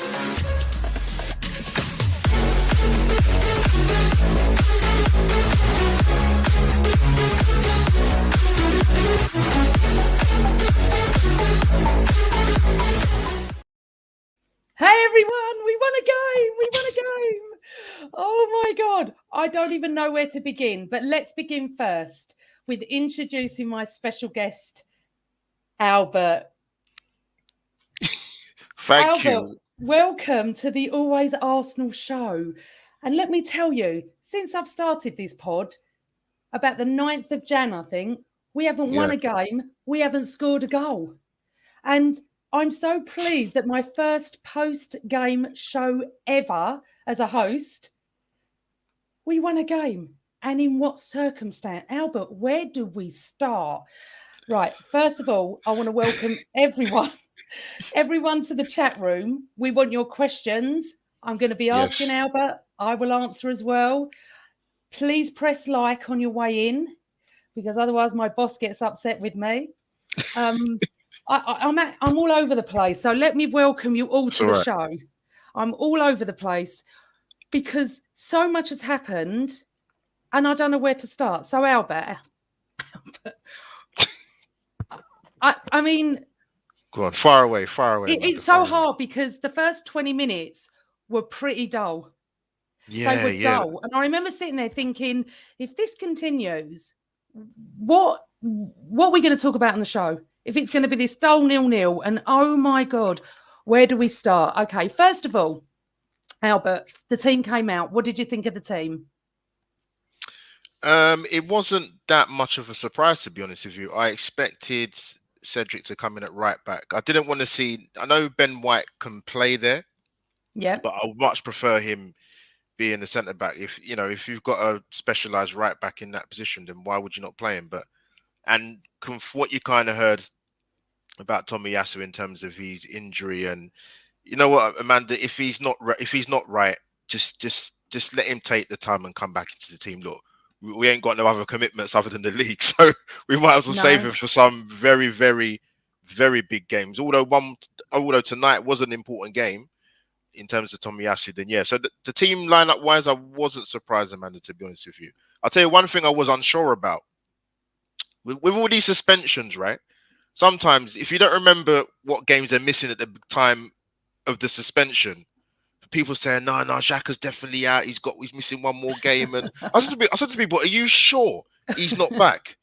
Hey everyone, we won a game! We won a game! Oh my God, I don't even know where to begin, but let's begin first with introducing my special guest, Albert. Thank you. Welcome to the Always Arsenal show. And let me tell you, since I've started this pod, about the 9th of Jan, I think, we haven't won a game, we haven't scored a goal. And I'm so pleased that my first post-game show ever as a host, we won a game. And in what circumstance? Albert, where do we start? Right, first of all, I want to welcome everyone to the chat room. We want your questions. I'm going to be asking Albert. I will answer as well. Please press like on your way in, because otherwise my boss gets upset with me. I'm all over the place. So let me welcome you all to the show. I'm all over the place because so much has happened and I don't know where to start. So Albert, I mean... Go on, far away. It's so hard because the first 20 minutes were pretty dull. Yeah, they were dull. And I remember sitting there thinking, if this continues, what are we going to talk about on the show? If it's going to be this dull 0-0, and oh my God, where do we start? Okay, first of all, Albert, the team came out. What did you think of the team? It wasn't that much of a surprise, to be honest with you. I expected Cedric to come in at right back. I didn't want to see... I know Ben White can play there. Yeah. But I would much prefer him being the centre back. If you've got a specialised right back in that position, then why would you not play him? And what you kind of heard about Tomiyasu in terms of his injury, and you know what, Amanda, if he's not right, just let him take the time and come back into the team. Look, we ain't got no other commitments other than the league, so we might as well save him for some very, very, very big games. Although tonight was an important game in terms of Tomiyasu, then yeah. So the team lineup wise, I wasn't surprised, Amanda, to be honest with you. I'll tell you one thing I was unsure about. With all these suspensions, right? Sometimes if you don't remember what games they're missing at the time of the suspension, people saying, no, Xhaka's definitely out. He's missing one more game. And I said to people, are you sure he's not back?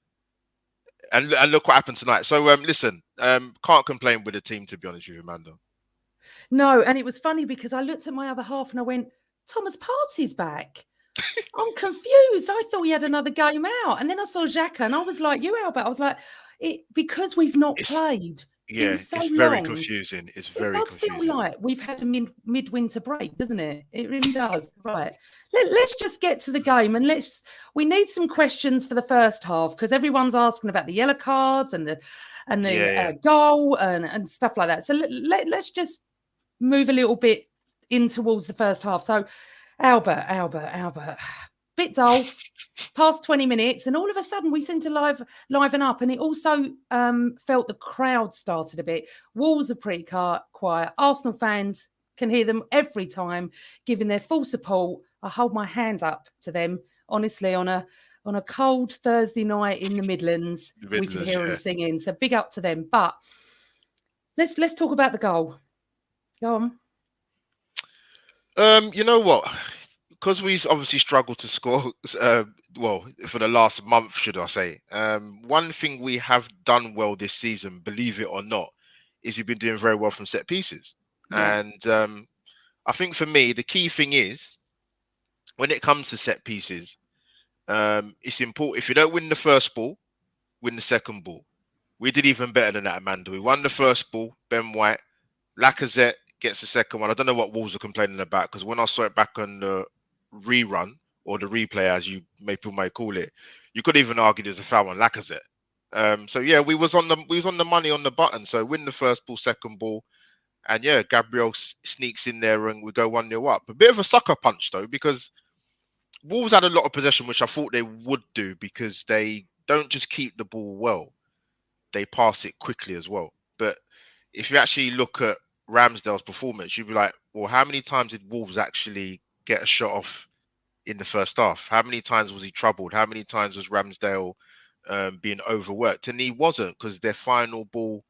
And look what happened tonight. So listen, can't complain with the team, to be honest with you, Amanda. No, and it was funny because I looked at my other half and I went, Thomas Partey's back. I'm confused. I thought he had another game out. And then I saw Xhaka and I was like, you, Albert, I was like, because we've not played. Yeah, it's very confusing. It's very confusing. It does feel like we've had a midwinter break, doesn't it? It really does. Right. Let's just get to the game, and we need some questions for the first half because everyone's asking about the yellow cards and the goal and stuff like that. So let's just move a little bit in towards the first half. So Albert, bit dull, past 20 minutes, and all of a sudden we seem to liven up. And it also felt the crowd started a bit. Wolves are pretty quiet. Arsenal fans can hear them every time, giving their full support. I hold my hands up to them, honestly, on a cold Thursday night in the Midlands. We can hear them singing. So big up to them. But let's talk about the goal. Go on. You know what? Because we've obviously struggled to score, for the last month, should I say. One thing we have done well this season, believe it or not, is we've been doing very well from set pieces. Yeah. And I think for me, the key thing is, when it comes to set pieces, it's important. If you don't win the first ball, win the second ball. We did even better than that, Amanda. We won the first ball, Ben White. Lacazette gets the second one. I don't know what Wolves are complaining about, because when I saw it back on the rerun or the replay, as people might call it, you could even argue there's a foul on Lacazette. So yeah, we was on the money on the button. So win the first ball, second ball, and yeah, Gabriel sneaks in there and we go 1-0 up. A bit of a sucker punch though, because Wolves had a lot of possession, which I thought they would do, because they don't just keep the ball well, they pass it quickly as well. But if you actually look at Ramsdale's performance, you'd be like, or how many times did Wolves actually get a shot off in the first half? How many times was he troubled? How many times was Ramsdale being overworked? And he wasn't, because their final ball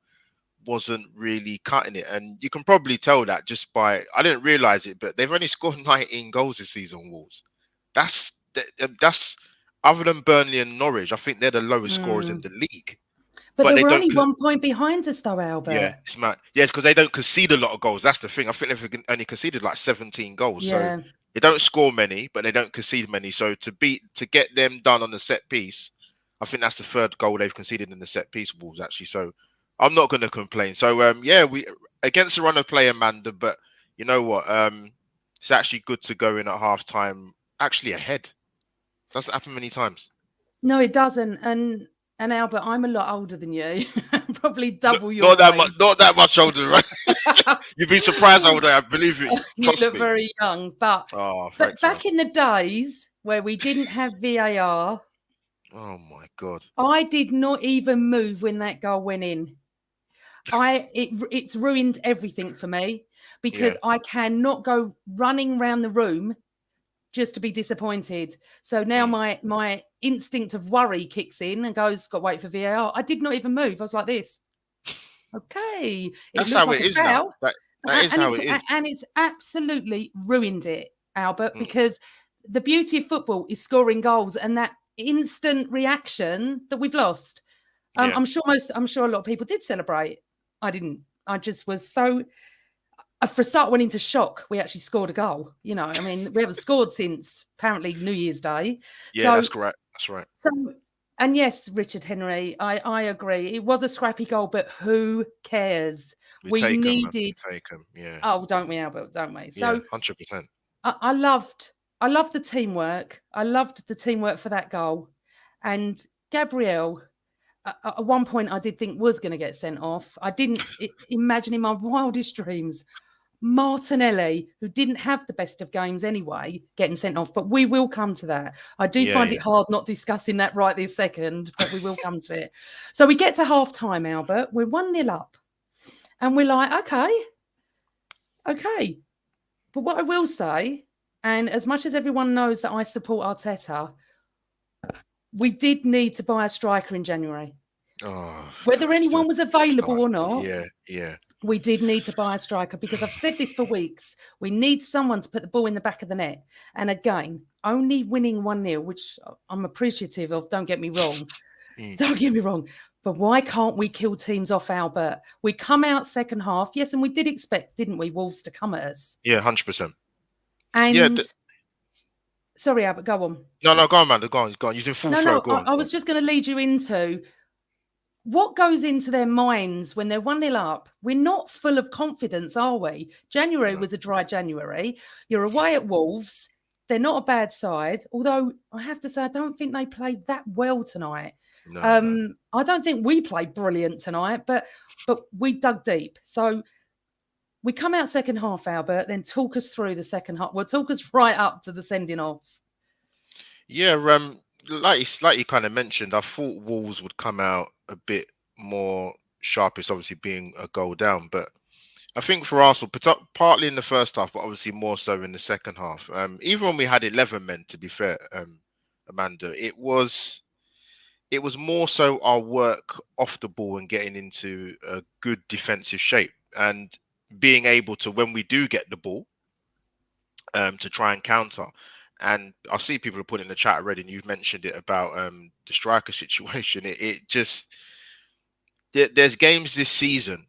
wasn't really cutting it. And you can probably tell that just by, I didn't realize it, but they've only scored 19 goals this season, Wolves. That's other than Burnley and Norwich, I think they're the lowest scorers in the league. But they they were don't. only 1 point behind us, though, Yeah, Albert. it's mad. Yes, because they don't concede a lot of goals. That's the thing. I think they've only conceded like 17 goals. So Yeah. they don't score many, but they don't concede many. So to get them done on the set piece, I think that's the third goal they've conceded in the set piece, Wolves, actually. So I'm not going to complain. So yeah, we against the run of play, Amanda, but you know what? It's actually good to go in at half time actually ahead. Doesn't happen many times. No, it doesn't. And Albert, I'm a lot older than you. Probably double your Not that age. much. Not that much older, right? You'd be surprised how old I am. Believe it. You Trust look me. very young. But Thanks, back man. in the days where we didn't have VAR, Oh my God. I did not even move when that goal went in. It's ruined everything for me, because I cannot go running around the room just to be disappointed. So now my instinct of worry kicks in and goes, got to wait for VAR. I did not even move. I was like this. Okay. That's looks how like it a is now. foul. That is how it is. And it's absolutely ruined it, Albert, because the beauty of football is scoring goals and that instant reaction that we've lost. I'm sure a lot of people did celebrate. I didn't. I just was so. For a start, went into shock. We actually scored a goal. You know, I mean, we haven't scored since apparently New Year's Day. Yeah, that's correct. That's right. So, and yes, Richard Henry, I agree. It was a scrappy goal, but who cares? We needed. Take them. Yeah. Oh, don't we, Albert? Don't we? So, yeah, 100%. I loved the teamwork. I loved the teamwork for that goal, and Gabriel. At one point, I did think was going to get sent off. I didn't imagine in my wildest dreams Martinelli, who didn't have the best of games anyway, getting sent off. But we will come to that. I do find it hard not discussing that right this second, but we will come to it. So we get to half time, Albert. We're 1-0 up. And we're like, okay. But what I will say, and as much as everyone knows that I support Arteta, we did need to buy a striker in January. Whether anyone was available or not, we did need to buy a striker, because I've said this for weeks. We need someone to put the ball in the back of the net. And again, only winning 1-0, which I'm appreciative of, don't get me wrong. Don't get me wrong. But why can't we kill teams off, Albert? We come out second half, yes, and we did expect, didn't we, Wolves to come at us? Yeah, 100%. And sorry, Albert, go on. No, go on, man. Go on. Using full throw. Go on. I was just going to lead you into what goes into their minds when they're 1-0 up. We're not full of confidence, are we? January was a dry January. You're away at Wolves. They're not a bad side, although I have to say I don't think they played that well tonight. No. I don't think we played brilliant tonight, but we dug deep. So we come out second half, Albert, then talk us through the second half. Well, talk us right up to the sending off. Yeah, like you kind of mentioned, I thought Wolves would come out a bit more sharpish, obviously being a goal down. But I think for Arsenal, partly in the first half, but obviously more so in the second half. Even when we had 11 men, to be fair, Amanda, it was more so our work off the ball and getting into a good defensive shape and being able to, when we do get the ball, to try and counter. And I see people are putting in the chat already, and you've mentioned it about the striker situation. It just, there's games this season,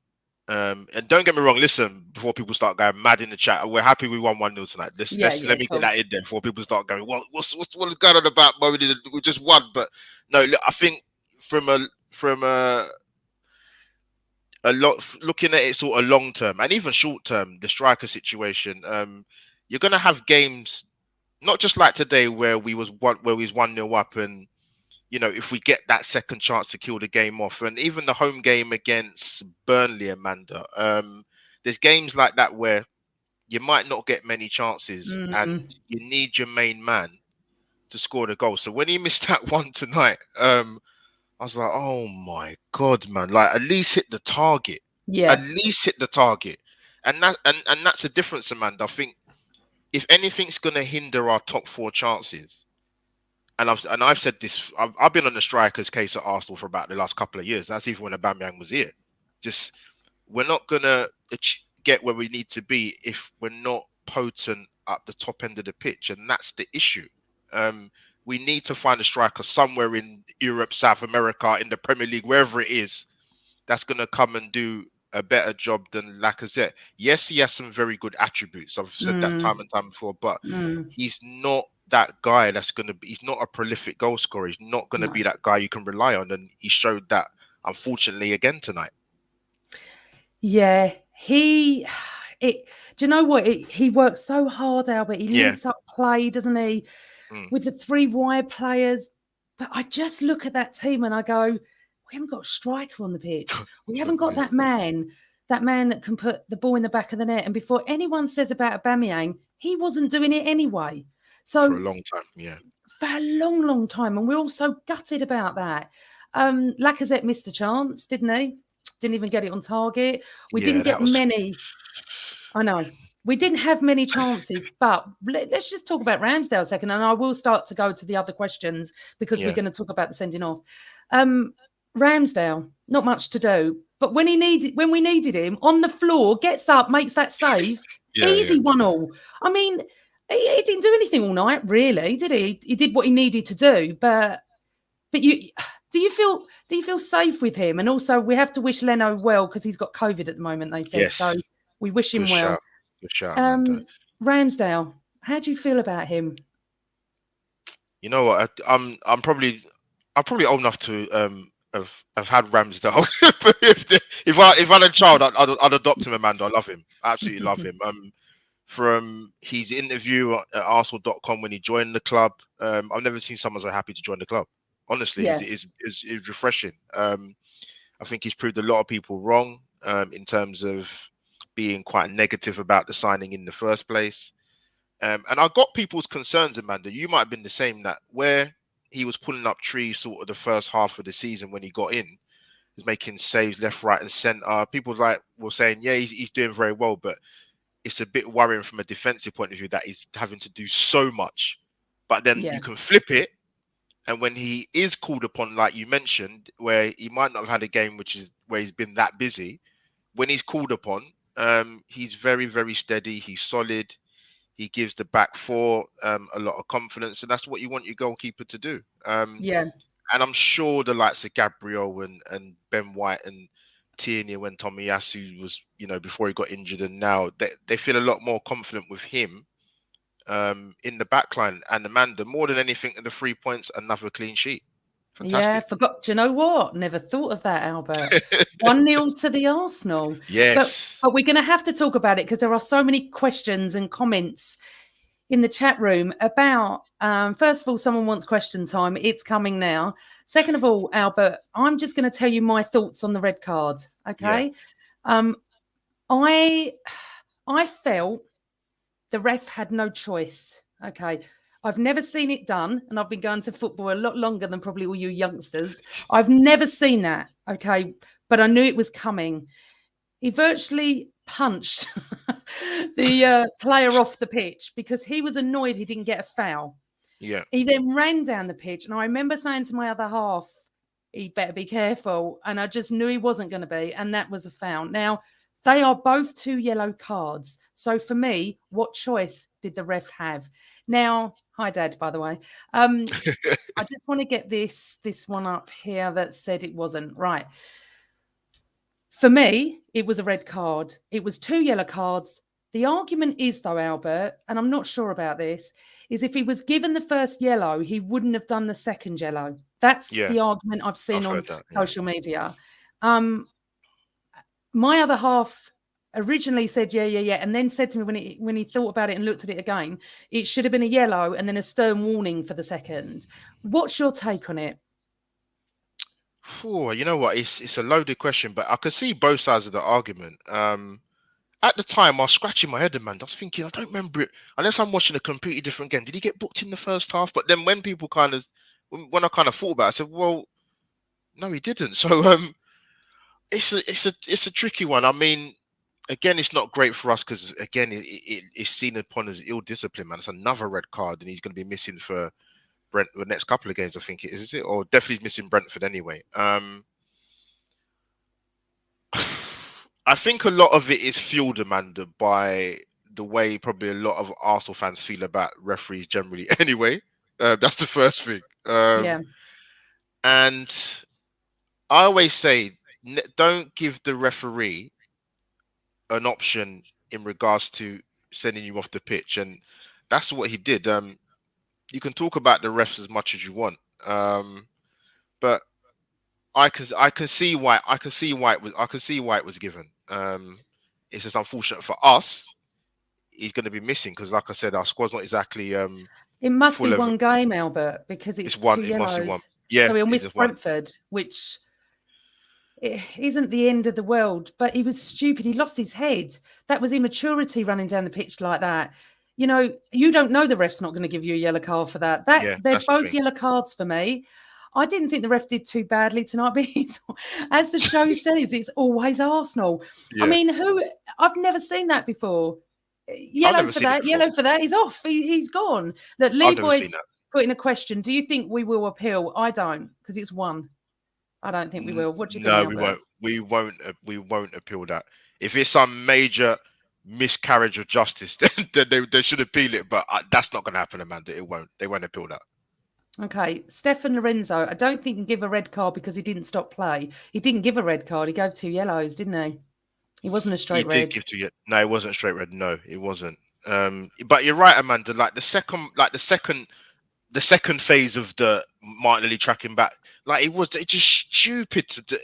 and don't get me wrong, listen, before people start going mad in the chat, we're happy we won 1-0 tonight. Let me get that in there before people start going, well, what's going on about, well, we just won. But no, look, I think from a lot, looking at it sort of long term and even short term, the striker situation, you're going to have games not just like today where we was 1-0 up, and you know, if we get that second chance to kill the game off, and even the home game against Burnley, Amanda, there's games like that where you might not get many chances and you need your main man to score the goal. So when he missed that one tonight, I was like, oh my God, man, like at least hit the target. Yeah. At least hit the target. and that's the difference, Amanda. I think if anything's going to hinder our top four chances, and I've said this, I've been on the strikers case at Arsenal for about the last couple of years. That's even when Aubameyang was here. Just we're not gonna get where we need to be if we're not potent at the top end of the pitch, and that's the issue. We need to find a striker somewhere in Europe, South America, in the Premier League, wherever it is, that's going to come and do a better job than Lacazette. Yes, he has some very good attributes. I've said that time and time before, but he's not that guy that's going to be, he's not a prolific goal scorer. He's not going to be that guy you can rely on. And he showed that, unfortunately, again tonight. Yeah, do you know what? He works so hard, Albert. He links up play, doesn't he? With the three wide players. But I just look at that team and I go, we haven't got a striker on the pitch. We haven't got that man that can put the ball in the back of the net. And before anyone says about Aubameyang, he wasn't doing it anyway. So for a long time, yeah. For a long, long time. And we're all so gutted about that. Lacazette missed a chance, didn't he? Didn't even get it on target. We didn't get many. I know. We didn't have many chances, but let's just talk about Ramsdale a second, and I will start to go to the other questions because we're going to talk about the sending off. Ramsdale, not much to do, but when we needed him on the floor, gets up, makes that save, easy 1-1. I mean, he didn't do anything all night, really, did he? He did what he needed to do, but you. Do you feel safe with him? And also, we have to wish Leno well because he's got COVID at the moment, they said. Yes. So we wish him well. Good shout, Ramsdale, how do you feel about him? You know what? I'm probably old enough to have had Ramsdale. if I had a child, I'd adopt him, Amanda. I love him. I absolutely love him. From his interview at Arsenal.com when he joined the club, I've never seen someone so happy to join the club. Honestly, it's refreshing. I think he's proved a lot of people wrong in terms of being quite negative about the signing in the first place. And I got people's concerns, Amanda. You might have been the same, that where he was pulling up trees sort of the first half of the season when he got in, he was making saves left, right and centre. People were saying, yeah, he's doing very well, but it's a bit worrying from a defensive point of view that he's having to do so much. But then you can flip it. And when he is called upon, like you mentioned, where he might not have had a game where he's been that busy, when he's called upon, he's very, very steady. He's solid. He gives the back four a lot of confidence, and that's what you want your goalkeeper to do. And I'm sure the likes of Gabriel and Ben White and Tierney when Tomiyasu was, before he got injured, and now they feel a lot more confident with him. In the back line, and Amanda, more than anything, the 3 points, another clean sheet. Fantastic. Yeah, forgot. Do you know what? Never thought of that, Albert. 1-0 to the Arsenal. Yes. But we're going to have to talk about it because there are so many questions and comments in the chat room about, first of all, someone wants question time. It's coming now. Second of all, Albert, I'm just going to tell you my thoughts on the red card. Okay. Yeah. I felt the ref had no choice. Okay. I've never seen it done, and I've been going to football a lot longer than probably all you youngsters. I've never seen that. Okay. But I knew it was coming. He virtually punched the player off the pitch because he was annoyed he didn't get a foul. Yeah. He then ran down the pitch. And I remember saying to my other half, he better be careful. And I just knew he wasn't going to be. And that was a foul. Now, they are both 2 yellow cards. So for me, what choice did the ref have? Now, hi, Dad, by the way. I just want to get this one up here that said it wasn't. Right. For me, it was a red card. It was 2 yellow cards. The argument is, though, Albert, and I'm not sure about this, is if he was given the first yellow, he wouldn't have done the second yellow. That's the argument I've seen on social media. My other half originally said, yeah, and then said to me when he thought about it and looked at it again, it should have been a yellow and then a stern warning for the second. What's your take on it? Oh, you know what? It's a loaded question, but I can see both sides of the argument. At the time, I was scratching my head, man. I was thinking, I don't remember it, unless I'm watching a completely different game. Did he get booked in the first half? But then when I kind of thought about it, I said, well, no, he didn't. So it's a tricky one. I mean, again, it's not great for us because again, it's seen upon as ill discipline, man. It's another red card, and he's going to be missing for Brent the next couple of games. I think it is it, or definitely missing Brentford anyway. I think a lot of it is fueled, Amanda, by the way probably a lot of Arsenal fans feel about referees generally. Anyway, that's the first thing. Yeah. And I always say, don't give the referee an option in regards to sending you off the pitch, and that's what he did. You can talk about the refs as much as you want, but I can see why it was given. It's just unfortunate for us. He's going to be missing because, like I said, our squad's not exactly It must be full of. one game, Albert, because It's it's one. two It must be one. yellows. Yeah, So he'll he's miss just one. Brentford, which it isn't the end of the world, but he was stupid. He lost his head. That was immaturity running down the pitch like that. You know, you don't know the ref's not going to give you a yellow card for that. Yeah, They're that's the both thing. yellow cards for me. I didn't think the ref did too badly tonight, but as the show says, it's always Arsenal. Yeah. I mean, I've never seen that before. I've never seen it before. Yellow for that. He's off. He's gone. That Lee I've never Boyd's seen that. put in a question. Do you think we will appeal? I don't, because it's one. I don't think we will. What do you think? No, Albert? we won't. We won't appeal that. If it's some major miscarriage of justice, then they should appeal it. But that's not going to happen, Amanda. It won't. They won't appeal that. Okay, Stefan Lorenzo. I don't think he can give a red card because he didn't stop play. He didn't give a red card. He gave 2 yellows, didn't he? He wasn't a straight red. He did give 2 yet. No, it wasn't straight red. No, it wasn't. But you're right, Amanda. Like the second phase of the Martinelli tracking back, like it's just stupid to do.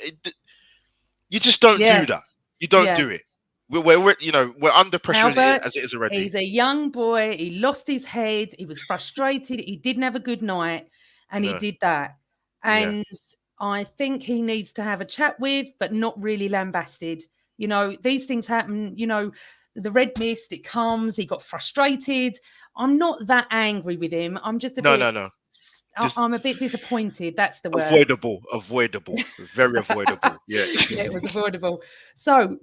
You just don't do that. You don't do it. We're under pressure Albert, as it is already. He's a young boy. He lost his head. He was frustrated. He didn't have a good night, and he did that. And I think he needs to have a chat with, but not really lambasted. You know, these things happen. You know, the red mist, it comes. He got frustrated. I'm not that angry with him. I'm just a bit. No. I'm a bit disappointed. That's the word. Avoidable, very avoidable. Yeah, it was avoidable. So,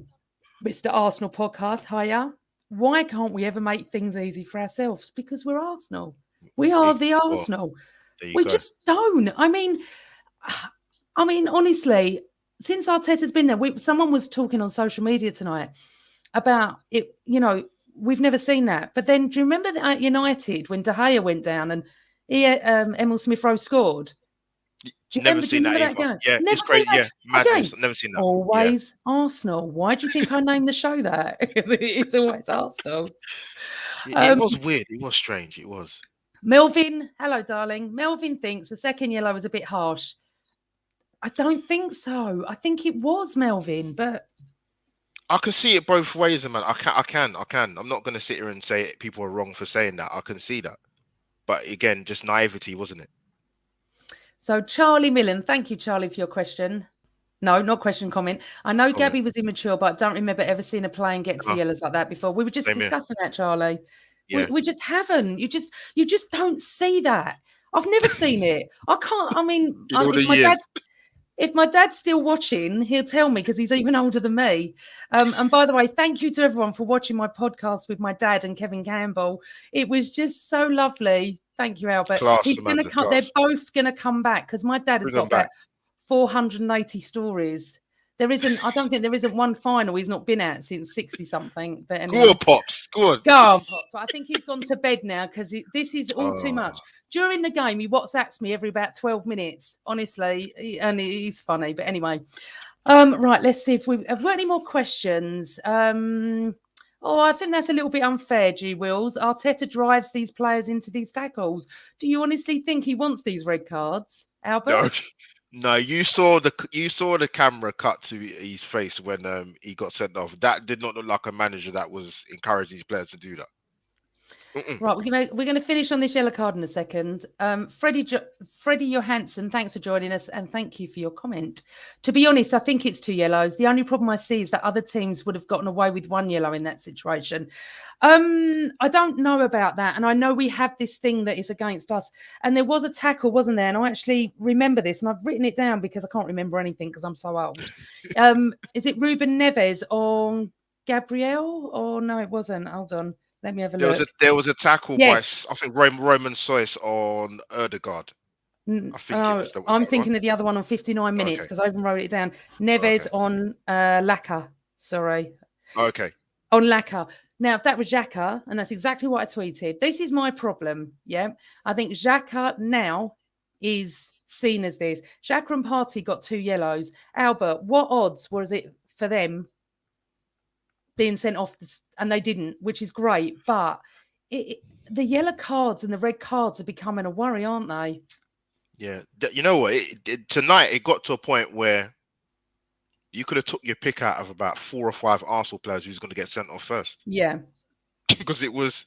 Mr. Arsenal podcast, hiya. Why can't we ever make things easy for ourselves? Because we're Arsenal. We are the Arsenal. We just don't. I mean, honestly, since Arteta's been there, someone was talking on social media tonight about it. You know, we've never seen that. But then, do you remember at United when De Gea went down and Emil Smith-Rowe scored? Do you never seen that game? Yeah, never it's great. That? Yeah, madness. Never seen that. Always Arsenal. Why do you think I named the show that? It's always Arsenal. It was weird. It was strange. It was. Melvin, hello, darling. Melvin thinks the second yellow was a bit harsh. I don't think so. I think it was Melvin, but I can see it both ways, man. I can. I'm not going to sit here and say people are wrong for saying that. I can see that, but again, just naivety, wasn't it? So Charlie Millen, thank you, Charlie, for your question. No, not question, comment. I know Gabby was immature, but I don't remember ever seeing a player get 2 yellows like that before. We were just discussing that, Charlie. Yeah. We just haven't. You just don't see that. I've never seen it. I can't. I mean, if my dad's still watching, he'll tell me because he's even older than me. And by the way, thank you to everyone for watching my podcast with my dad and Kevin Campbell. It was just so lovely. Thank you, Albert. He's going to come. They're both going to come back because my dad has got about 480 stories. I don't think there isn't one final he's not been at since 60 something. But anyway, go on, Pops. Go on, Pops. I think he's gone to bed now because this is all too much. During the game, he WhatsApps me every about 12 minutes, honestly, and he's funny. But anyway, right, let's see if we've got any more questions. I think that's a little bit unfair, G. Wills. Arteta drives these players into these tackles. Do you honestly think he wants these red cards, Albert? No, you saw the camera cut to his face when he got sent off. That did not look like a manager that was encouraging his players to do that. Right, we're gonna finish on this yellow card in a second. Freddie Johansson, thanks for joining us and thank you for your comment. To be honest, I think it's 2 yellows. The only problem I see is that other teams would have gotten away with 1 yellow in that situation. I don't know about that, and I know we have this thing that is against us. And there was a tackle, wasn't there? And I actually remember this, and I've written it down because I can't remember anything because I'm so old. Is it Ruben Neves on Gabriel? Or no, it wasn't. Hold on. Let me have a There was a look. there was a tackle by Yes. I think Roman Sois on Erdegaard. I think it Oh, was that. Was I'm that one? thinking of the other one on 59 minutes Okay. because I even wrote it down. Neves Okay. on Laka. Sorry. Okay. On Laka. Now, if that was Xhaka, and that's exactly what I tweeted, this is my problem. Yeah. I think Xhaka now is seen as this. Xhaka and Partey got 2 yellows. Albert, what odds was it for them being sent off? And they didn't, which is great. But the yellow cards and the red cards are becoming a worry, aren't they? Yeah. You know what? Tonight it got to a point where you could have took your pick out of about 4 or 5 Arsenal players who's going to get sent off first. Yeah. Because it was,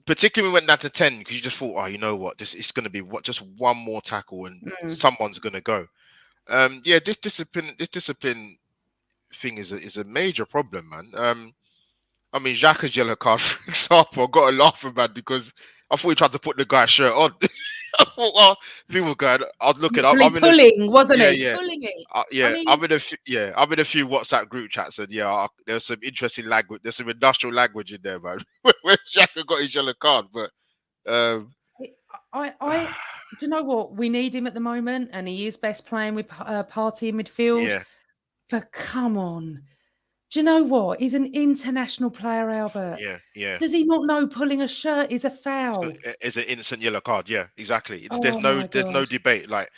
particularly when we went down to 10, because you just thought, oh, you know what, this is going to be just one more tackle and someone's going to go. Yeah, this discipline thing is a major problem, man. I mean, Xhaka's yellow card, for example, I got to laugh about because I thought he tried to put the guy's shirt on. I thought, well, people going, I was looking, Literally I'm in pulling, wasn't yeah, he? yeah. Pulling it. I Yeah, mean, I'm in a few WhatsApp group chats, and there's some interesting language. There's some industrial language in there, man. Where Xhaka got his yellow card, but I do you know what? We need him at the moment, and he is best playing with Partey in midfield. yeah, But come on, do you know what? He's an international player, Albert. yeah. Does he not know pulling a shirt is a foul? It's an innocent yellow card. Yeah, exactly. Oh my There's no god! debate. Like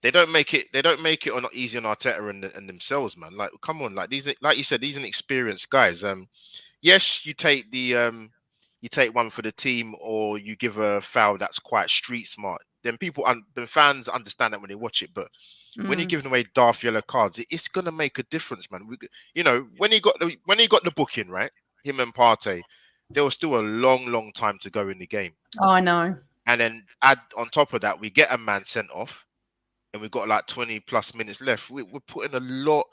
they don't make it on easy on Arteta and themselves, man. Like, come on, like these, like you said, these are experienced guys. Yes, you take one for the team, or you give a foul that's quite street smart. Then the fans understand that when they watch it. But when you're giving away daft yellow cards, it's gonna make a difference, man. When he got the booking right, him and Partey, there was still a long time to go in the game. Oh, I know. And then add on top of that, we get a man sent off, and we've got like 20 plus minutes left. We're putting a lot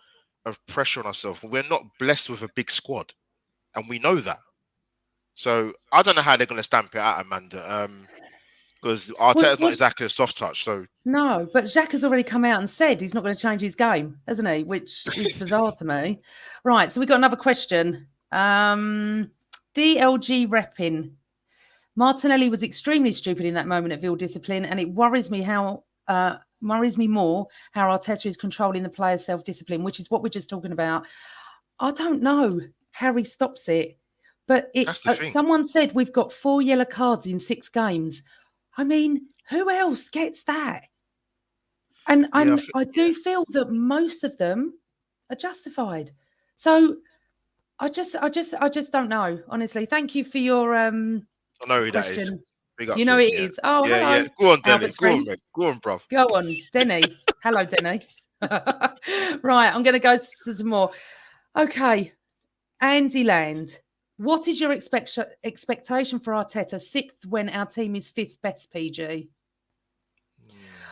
of pressure on ourselves. We're not blessed with a big squad, and we know that. So I don't know how they're going to stamp it out, Amanda. Because Arteta's not exactly a soft touch. So no, but Jacques has already come out and said he's not going to change his game, hasn't he? Which is bizarre to me. Right, so we got another question. DLG repping. Martinelli was extremely stupid in that moment of ill discipline, and it worries me more how Arteta is controlling the players' self-discipline, which is what we're just talking about. I don't know how he stops it, but someone said we've got 4 yellow cards in 6 games. I mean, who else gets that? And I do feel that most of them are justified. So I just don't know. Honestly, thank you for your I know who question. that is. Big up You know him, it is. Oh, yeah, hello. yeah. Go on, Denny. Albert's Go on, friend. mate. Go on, bro. Go on, Denny. Hello, Denny. Right, I'm going to go to some more. Okay, Andy Land. What is your expectation for Arteta 6th when our team is 5th best, PG?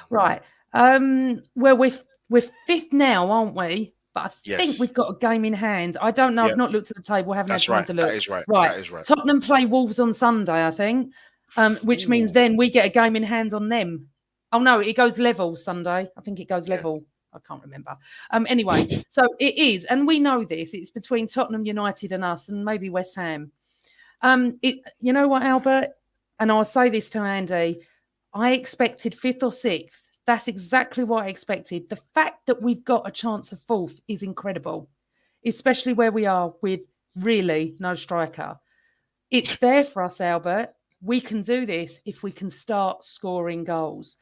Right. Well, we're 5th now, aren't we? But I think we've got a game in hand. I don't know. I've not looked at the table. Haven't had time to look. That is right. Right. That is right. Tottenham play Wolves on Sunday, I think, which means then we get a game in hand on them. Oh, no, it goes level Sunday. I think it goes level. I can't remember. Anyway, so it is. And we know this. It's between Tottenham United and us and maybe West Ham. You know what, Albert? And I'll say this to Andy. I expected 5th or 6th. That's exactly what I expected. The fact that we've got a chance of 4th is incredible, especially where we are with really no striker. It's there for us, Albert. We can do this if we can start scoring goals.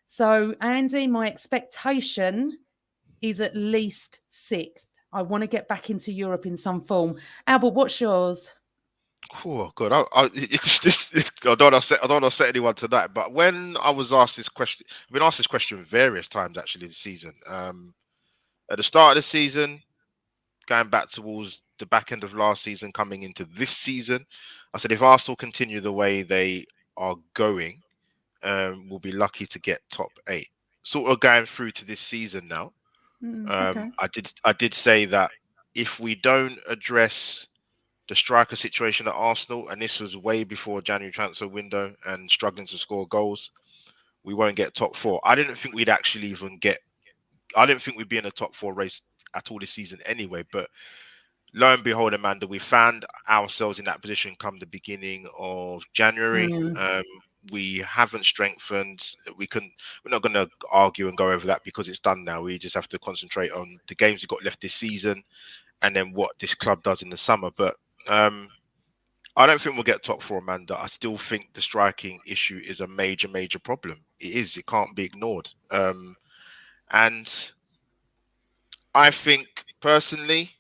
So, Andy, my expectation is at least 6th. I want to get back into Europe in some form. Albert, what's yours? Oh God! I don't want to upset anyone tonight, but when I was asked this question, I've been asked this question various times actually this season. At the start of the season, going back towards the back end of last season, coming into this season, I said if Arsenal continue the way they are going, we'll be lucky to get top 8. Sort of going through to this season now. Okay. I did say that if we don't address the striker situation at Arsenal, and this was way before January transfer window and struggling to score goals, we won't get top 4. I didn't think we'd be in a top 4 race at all this season anyway, but lo and behold, Amanda, we found ourselves in that position come the beginning of January. We haven't strengthened. We're not going to argue and go over that because it's done now. We just have to concentrate on the games we've got left this season, and then what this club does in the summer. But I don't think we'll get top four, Amanda. I still think the striking issue is a major problem. It is. It can't be ignored. And I think personally,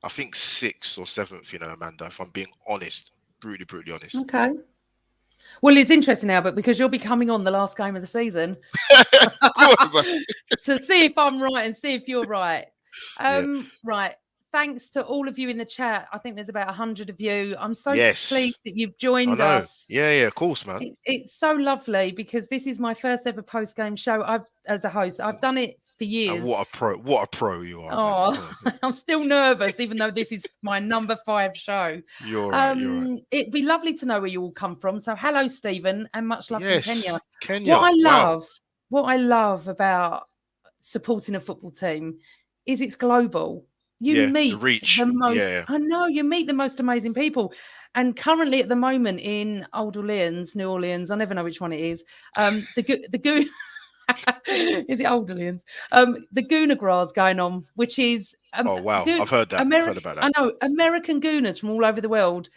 I think 6th or 7th, Amanda, if I'm being honest, brutally honest. Okay. Well, it's interesting, Albert, because you'll be coming on the last game of the season to see if I'm right and see if you're right. Right. Thanks to all of you in the chat. I think there's about 100 of you. I'm so pleased that you've joined us. Yeah, of course, man. It's so lovely because this is my first ever post-game show as a host. I've done it for years. And what a pro you are. Oh, I'm still nervous, even though this is my number 5 show. You're right. It'd be lovely to know where you all come from. So hello, Stephen, and much love from Kenya. Kenya. What I love about supporting a football team is it's global. You meet the most. I know you meet the most amazing people. And currently, at the moment, in New Orleans, I never know which one it is. The is it Old Orleans? The Gooner Gras going on, which is oh wow, I've heard that. I've heard about that. I know American Gooners from all over the world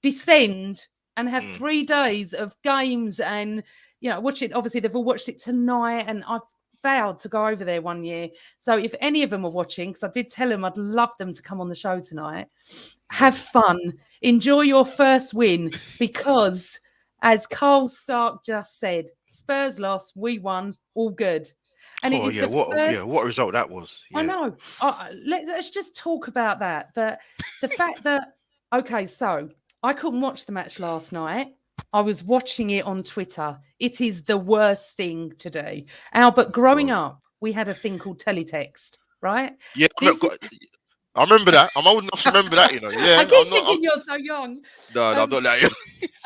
descend and have 3 days of games and watch it. Obviously, they've all watched it tonight, and I've vowed to go over there one year. So if any of them are watching, because I did tell them I'd love them to come on the show tonight, have fun, enjoy your first win, because as Carl Stark just said, Spurs lost, we won, all good. And it is what a result that was. I know. Let's just talk about that. The fact that so I couldn't watch the match last night. I was watching it on Twitter. It is the worst thing to do. Albert, growing up, we had a thing called teletext, right? Yeah, I remember that. I'm old enough to remember that, Yeah, I keep thinking you're so young. No, I'm not that young.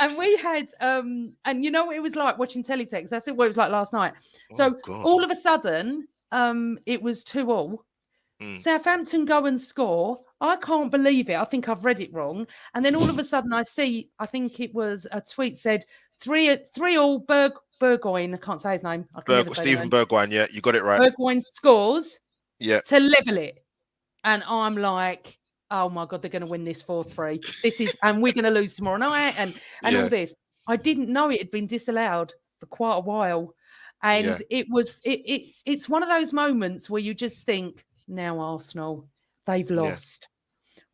And we had, and you know what it was like watching teletext? That's what it was like last night. So all of a sudden, it was 2-2. Southampton go and score. I can't believe it. I think I've read it wrong. And then all of a sudden I see, I think it was a tweet said 3-3 Burgoyne. I can't say his name. Stephen Burgoyne. Yeah, you got it right. Burgoyne scores to level it. And I'm like, oh my God, they're going to win this 4-3. And we're going to lose tomorrow night and all this. I didn't know it had been disallowed for quite a while. And it's one of those moments where you just think, now Arsenal, they've lost.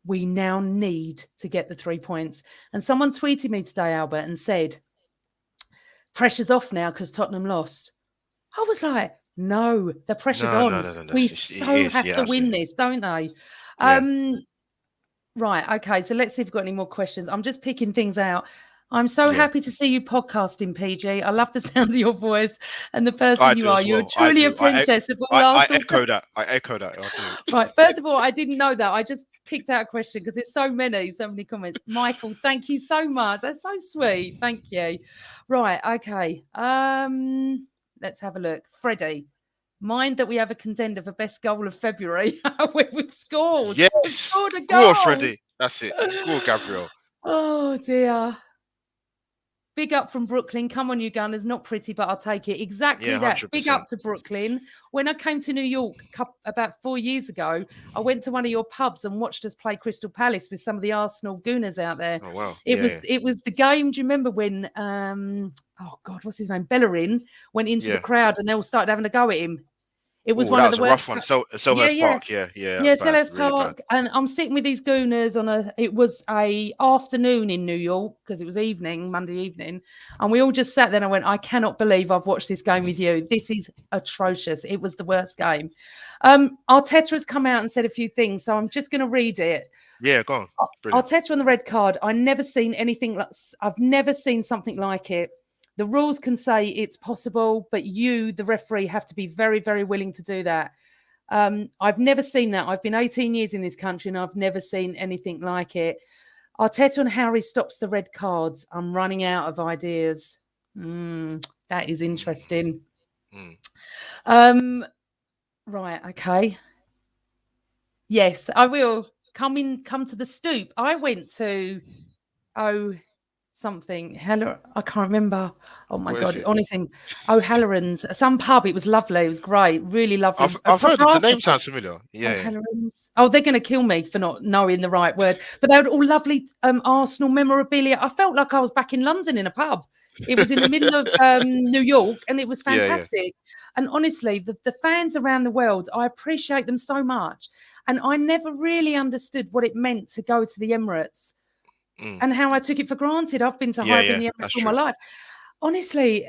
We now need to get the 3 points. And someone tweeted me today, Albert, and said, pressure's off now because Tottenham lost. I was like, no, the pressure's on. No. We have to win this, don't they? Right, okay, so let's see if we've got any more questions. I'm just picking things out. I'm so happy to see you podcasting, PG. I love the sound of your voice and the person you are. You're truly a princess of all Arsenal. I echo that. Right, first of all, I didn't know that. I just picked out a question because there's so many comments. Michael, thank you so much. That's so sweet. Thank you. Right, okay. Let's have a look. Freddie, mind that we have a contender for best goal of February. We've scored. Yes. We've scored a goal. Go on, Freddie. That's it. Go on, Gabriel. Oh, dear. Big up from Brooklyn. Come on, you Gunners. Not pretty, but I'll take it. Exactly that. 100%. Big up to Brooklyn. When I came to New York about 4 years ago, I went to one of your pubs and watched us play Crystal Palace with some of the Arsenal Gooners out there. Oh, wow. It was the game. Do you remember when, oh, God, what's his name? Bellerin went into the crowd and they all started having a go at him. It was one of the worst. That was a rough one. Selhurst Park, yeah. Selhurst Park. And I'm sitting with these Gooners it was a afternoon in New York because it was Monday evening. And we all just sat there and I went, I cannot believe I've watched this game with you. This is atrocious. It was the worst game. Arteta has come out and said a few things, so I'm just going to read it. Yeah, go on. Brilliant. Arteta on the red card. I've never seen something like it. The rules can say it's possible, but you, the referee, have to be very, very willing to do that. I've never seen that. I've been 18 years in this country and I've never seen anything like it. Arteta and Harry stops the red cards. I'm running out of ideas. That is interesting. Right, okay. Yes, I will. Come to the Stoop. I went to something. Hello, I can't remember. Oh my What is God, it? honestly, O'Halloran's, some pub. It was lovely. It was great, really lovely. A I've heard proper it. The Arsenal name pub. sounds familiar. Yeah. O'Halloran's. Oh, they're going to kill me for not knowing the right word. But they had all lovely Arsenal memorabilia. I felt like I was back in London in a pub. It was in the middle of New York, and it was Yeah, yeah. fantastic. And honestly, the fans around the world, I appreciate them so much. And I never really understood what it meant to go to the Emirates and how I took it for granted. I've been to Yeah, Highbury yeah. and the Emirates That's all my true. life. Honestly,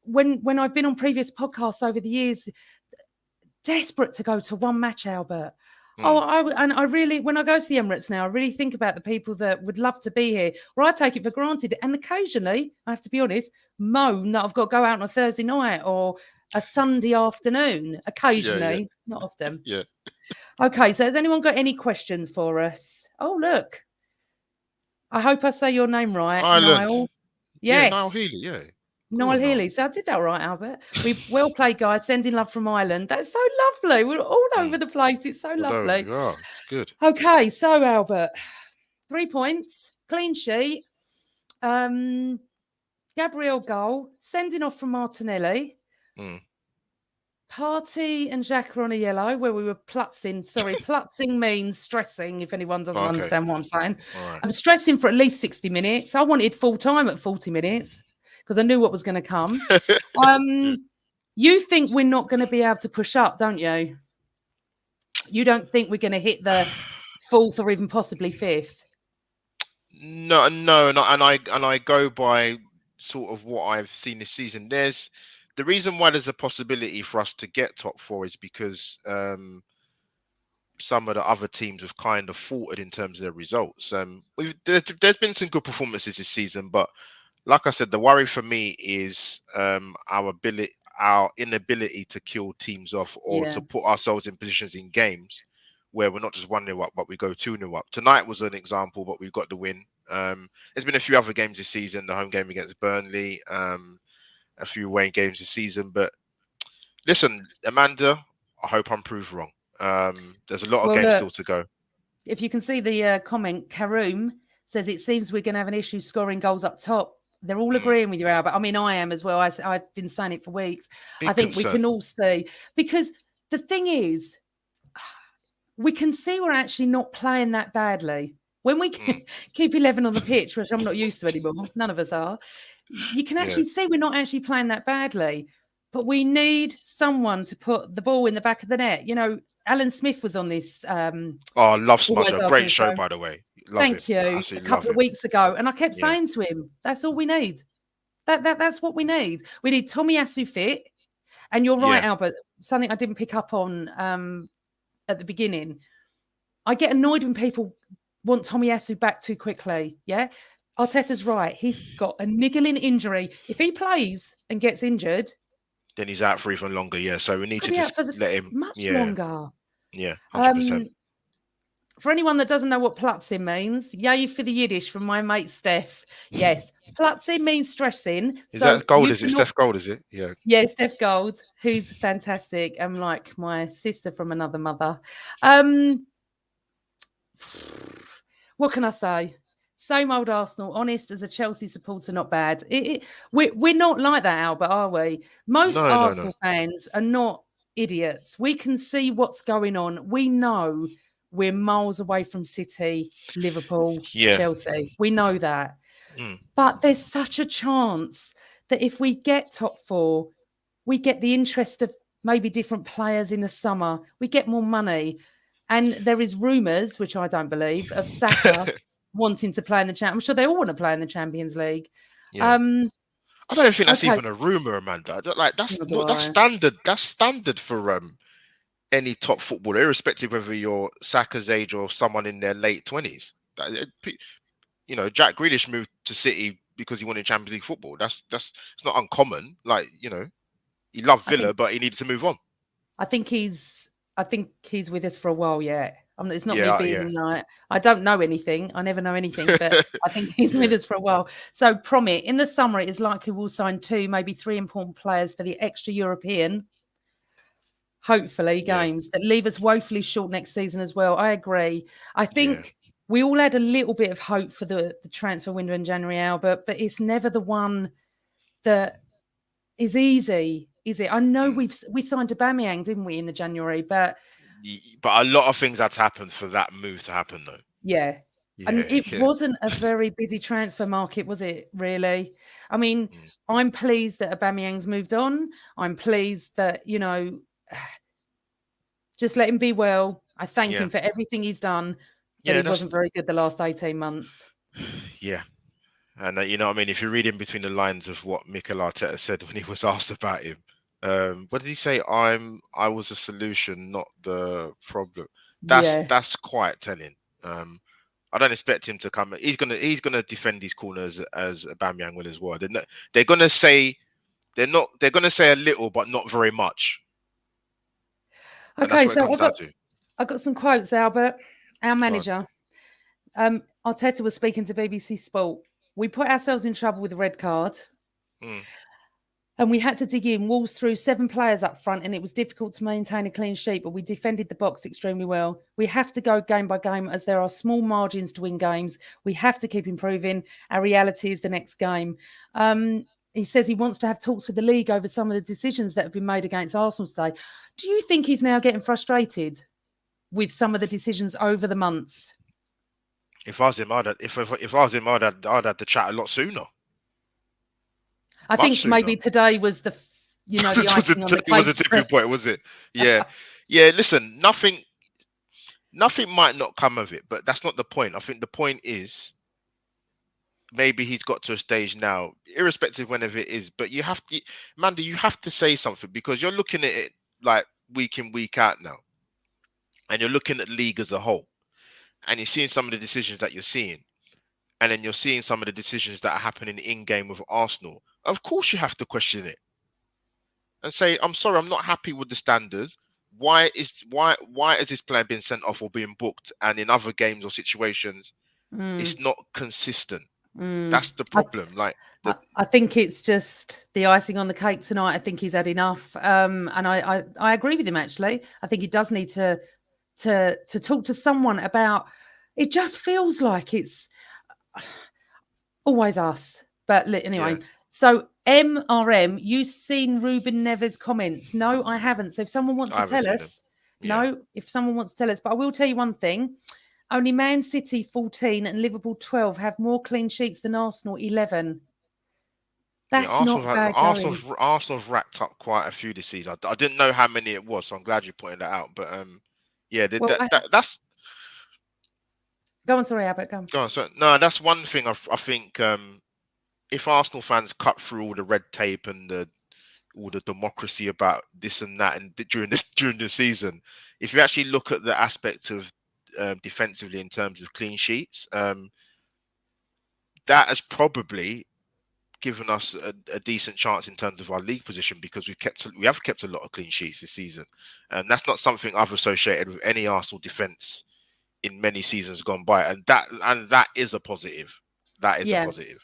when I've been on previous podcasts over the years, desperate to go to one match, Albert. Oh, I really, when I go to the Emirates now, I really think about the people that would love to be here, or I take it for granted. And occasionally, I have to be honest, moan that I've got to go out on a Thursday night or a Sunday afternoon. Yeah, yeah. Occasionally, not often. Yeah. Okay, so has anyone got any questions for us? Oh, look. I hope I say your name right, Ireland. Niall. Yeah, Niall Yes. Healy. Yeah. Go Niall on, Niall. Healy. So I did that right, Albert. We well played, guys. Sending love from Ireland. That's so lovely. We're all over the place. It's so Although lovely. you are, it's good. Okay, so Albert, 3 points, clean sheet. Gabriel goal, sending off from Martinelli. Party and Xhaka are on a yellow where we were plutzing. Sorry, plutzing means stressing, if anyone doesn't understand what I'm saying. Right. I'm stressing for at least 60 minutes. I wanted full time at 40 minutes because I knew what was going to come. You think we're not going to be able to push up, don't you? You don't think we're going to hit the fourth or even possibly fifth? No, and I go by sort of what I've seen this season. There's the reason why there's a possibility for us to get top four is because some of the other teams have kind of faltered in terms of their results. There's been some good performances this season, but like I said, the worry for me is our inability to kill teams off or to put ourselves in positions in games where we're not just 1-0 up, but we go 2-0 up. Tonight was an example, but we've got the win. There's been a few other games this season, the home game against Burnley, a few away games this season. But listen, Amanda, I hope I'm proved wrong. There's a lot of games still to go. If you can see the comment, Karoom says it seems we're going to have an issue scoring goals up top. They're all agreeing with you, Albert. I mean, I am as well. I've been saying it for weeks. I think we can all see. Because the thing is, we can see we're actually not playing that badly. When we keep 11 on the pitch, which I'm not used to anymore, none of us are, you can actually see we're not actually playing that badly. But we need someone to put the ball in the back of the net. You know, Alan Smith was on this. I love Smudger. Great show, by the way. Thank you. A couple of weeks ago. And I kept saying to him, that's all we need. That's what we need. We need Tomiyasu fit. And you're right, Albert. Something I didn't pick up on at the beginning. I get annoyed when people want Tomiyasu back too quickly. Yeah. Arteta's right. He's got a niggling injury. If he plays and gets injured, then he's out for even longer. Yeah. So we need to just let him much longer. Yeah. 100%. For anyone that doesn't know what plutzing means, yay for the Yiddish from my mate Steph. Yes, plutzing means stressing. Is that Gold? Is it Steph Gold? Is it? Yeah. Yeah, Steph Gold, who's fantastic. I'm like my sister from another mother. What can I say? Same old Arsenal. Honest as a Chelsea supporter, not bad. We're not like that, Albert, are we? Most Arsenal fans are not idiots. We can see what's going on. We know we're miles away from City, Liverpool, Chelsea. We know that. But there's such a chance that if we get top four, we get the interest of maybe different players in the summer. We get more money. And there is rumours, which I don't believe, of Saka wanting to play in the Champions. I'm sure they all want to play in the Champions League. Yeah. I don't think that's even a rumour, Amanda. That's standard. That's standard for any top footballer, irrespective whether you're Saka's age or someone in their late 20s. You know, Jack Grealish moved to City because he wanted Champions League football. It's not uncommon. Like, you know, he loved Villa, but he needed to move on. I think he's with us for a while yet. It's not me being like, I don't know anything. I never know anything, but I think he's with us for a while. So Promit, in the summer, it is likely we'll sign 2, maybe 3 important players for the extra European. hopefully, Yeah, games that leave us woefully short next season as well. I agree. I yeah, think we all had a little bit of hope for the transfer window in January, Albert, but it's never the one that is easy, is it? I know mm. we signed Aubameyang, didn't we, in the January? But But a lot of things had to happen for that move to happen, though. yeah, and Yeah, it yeah. wasn't a very busy transfer market, was it? Really? I mean, Mm. I'm pleased that Aubameyang's moved on. I'm pleased that just let him be well. I thank Yeah, him for everything he's done, but yeah, he that's wasn't very good the last 18 months. yeah. And you know what I mean? If you read in between the lines of what Mikel Arteta said when he was asked about him, what did he say? I was a solution, not the problem. Yeah. That's quite telling. I don't expect him to come. He's gonna defend his corners as Aubameyang will as well. They're gonna say they're gonna say a little, but not very much, and that's Okay, what it so comes down to. I got some quotes, Albert. Our Go on. manager, Arteta was speaking to BBC Sport. We put ourselves in trouble with the red card. Mm, And we had to dig in. Wolves threw 7 players up front, and it was difficult to maintain a clean sheet, but we defended the box extremely well. We have to go game by game as there are small margins to win games. We have to keep improving. Our reality is the next game. He says he wants to have talks with the league over some of the decisions that have been made against Arsenal today. Do you think he's now getting frustrated with some of the decisions over the months? If I was him, if I was him, I'd have the chat a lot sooner, I much think sooner. maybe today was the icing on the It was a cake. tipping point, was it? Yeah, yeah. Listen, nothing might not come of it, but that's not the point. I think the point is maybe he's got to a stage now, irrespective whenever it is. But you have to, Mandy, you have to say something because you're looking at it like week in, week out now, and you're looking at the league as a whole, and you're seeing some of the decisions that you're seeing, and then you're seeing some of the decisions that are happening in game with Arsenal. Of course, you have to question it and say, "I'm sorry, I'm not happy with the standards. Why is this player being sent off or being booked? And in other games or situations, it's not consistent. Mm. That's the problem. Like I think it's just the icing on the cake tonight. I think he's had enough, and I agree with him. Actually, I think he does need to talk to someone about. It just feels like it's always us. But yeah, anyway, so MRM, you've seen Ruben Neves' comments? No, I haven't. So if someone wants I to haven't tell seen them. us, Yeah, no, if someone wants to tell us, but I will tell you one thing. Only Man City 14 and Liverpool 12 have more clean sheets than Arsenal 11. yeah. That's not bad going. Arsenal's racked up quite a few this season. I didn't know how many it was, so I'm glad you're pointing that out. But yeah, Well, that's go on, sorry, Albert, go on. go on. So no, that's one thing. I think if Arsenal fans cut through all the red tape and all the democracy about this and that, and during the season, if you actually look at the aspect of defensively in terms of clean sheets, that has probably given us a decent chance in terms of our league position because we have kept a lot of clean sheets this season, and that's not something I've associated with any Arsenal defense in many seasons gone by, and that is a positive. That is a Yeah. positive.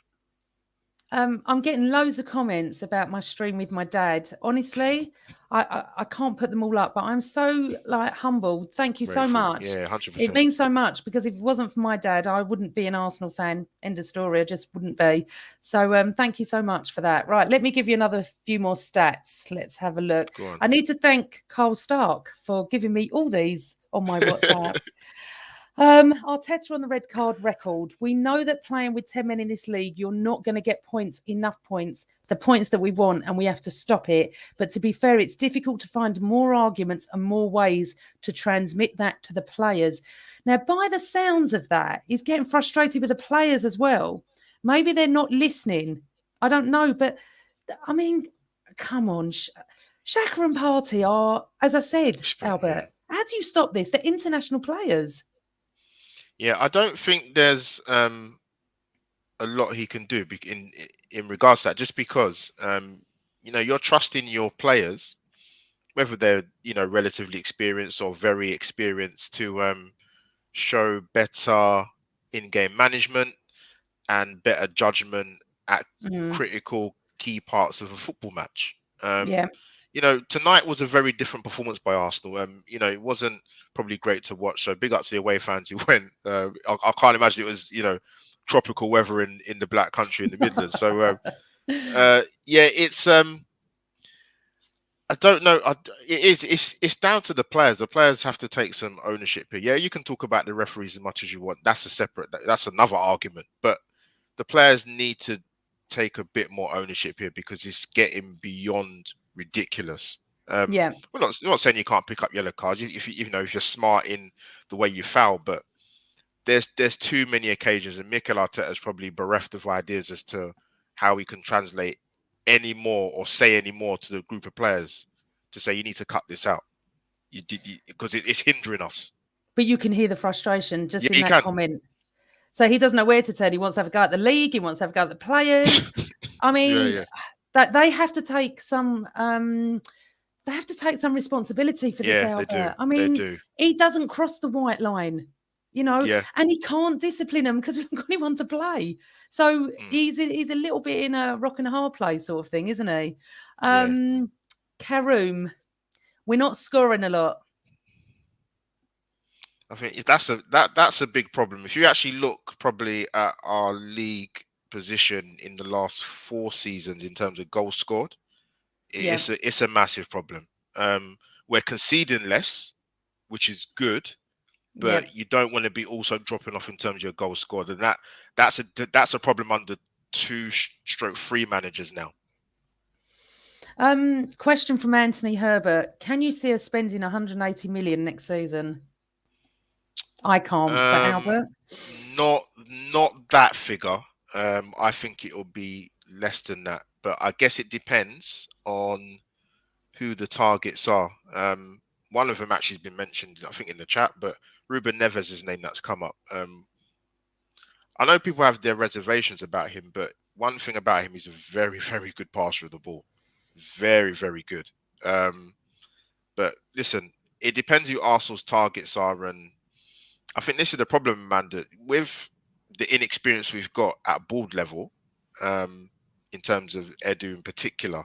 I'm getting loads of comments about my stream with my dad. Honestly, I can't put them all up, but I'm so humbled. Thank you so Grateful, much. yeah, It 100%. means so much because if it wasn't for my dad, I wouldn't be an Arsenal fan. End of story. I just wouldn't be. So thank you so much for that. Right, let me give you another few more stats. Let's have a look. Go on. I need to thank Carl Stark for giving me all these on my WhatsApp. Arteta on the red card record. We know that playing with 10 men in this league, you're not going to get enough points, the points that we want, and we have to stop it. But to be fair, it's difficult to find more arguments and more ways to transmit that to the players. Now, by the sounds of that, he's getting frustrated with the players as well. Maybe they're not listening. I don't know, but I mean, come on. Xhaka and Party are, as I said, Albert, how do you stop this? They're international players. Yeah, I don't think there's a lot he can do in regards to that. Just because you're trusting your players, whether they're relatively experienced or very experienced, to show better in-game management and better judgment at critical key parts of a football match. Yeah. tonight was a very different performance by Arsenal. It wasn't probably great to watch. So big up to the away fans who went. I can't imagine it was, tropical weather in the Black Country in the Midlands. So yeah, it's I don't know. It is. It's down to the players. The players have to take some ownership here. Yeah, you can talk about the referees as much as you want. That's a separate. That's another argument. But the players need to take a bit more ownership here because it's getting beyond ridiculous. Yeah. We're not saying you can't pick up yellow cards if you're smart in the way you foul, but there's too many occasions, and Mikel Arteta is probably bereft of ideas as to how he can translate any more or say any more to the group of players to say you need to cut this out. Because it's hindering us. But you can hear the frustration just in you that can. comment. So he doesn't know where to turn. He wants to have a go at the league. He wants to have a go at the players. I mean, that they have to take some. They have to take some responsibility for this, Albert. They do. I mean, they do. He doesn't cross the white line, Yeah. and he can't discipline them because we haven't got anyone to play. So he's a little bit in a rock and a hard place sort of thing, isn't he? Karoom, we're not scoring a lot. I think that's a big problem. If you actually look probably at our league position in the last 4 seasons in terms of goals scored, it's a massive problem. We're conceding less, which is good, but you don't want to be also dropping off in terms of your goals scored, and that's a problem under 2/3 managers now. Question from Anthony Herbert: can you see us spending 180 million next season? I can't, but Albert? Not that figure. I think it will be less than that, but I guess it depends on who the targets are. One of them actually has been mentioned, I think, in the chat, but Ruben Neves is a name that's come up. I know people have their reservations about him, but one thing about him, he's a very, very good passer of the ball. Very, very good. But listen, it depends who Arsenal's targets are, and I think this is the problem, Amanda, with the inexperience we've got at board level, in terms of Edu in particular,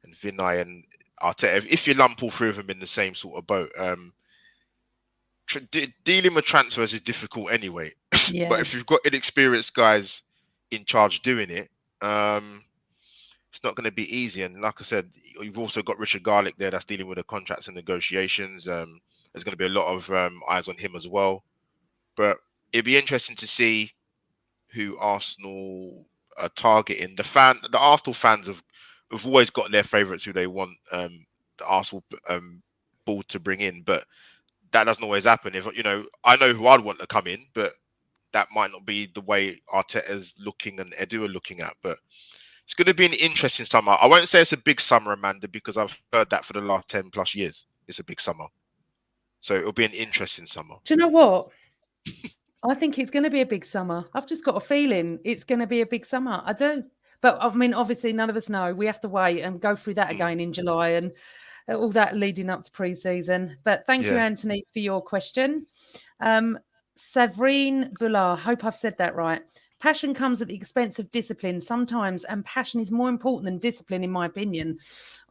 and Vinay and Arteta. If you lump all 3 of them in the same sort of boat, dealing with transfers is difficult anyway. Yeah. But if you've got inexperienced guys in charge doing it, it's not going to be easy. And like I said, you've also got Richard Garlick there that's dealing with the contracts and negotiations. There's going to be a lot of eyes on him as well. But it'd be interesting to see who Arsenal are targeting. The Arsenal fans have always got their favourites who they want the Arsenal board to bring in, but that doesn't always happen. If I know who I'd want to come in, but that might not be the way Arteta's looking and Edu are looking at. But it's going to be an interesting summer. I won't say it's a big summer, Amanda, because I've heard that for the last 10 plus years. It's a big summer. So it'll be an interesting summer. Do you know what? I think it's going to be a big summer. I've just got a feeling it's going to be a big summer. I do. But I mean, obviously, none of us know. We have to wait and go through that again in July and all that leading up to pre-season. But thank you, Anthony, for your question. Severine Boulard, hope I've said that right. Passion comes at the expense of discipline sometimes, and passion is more important than discipline, in my opinion.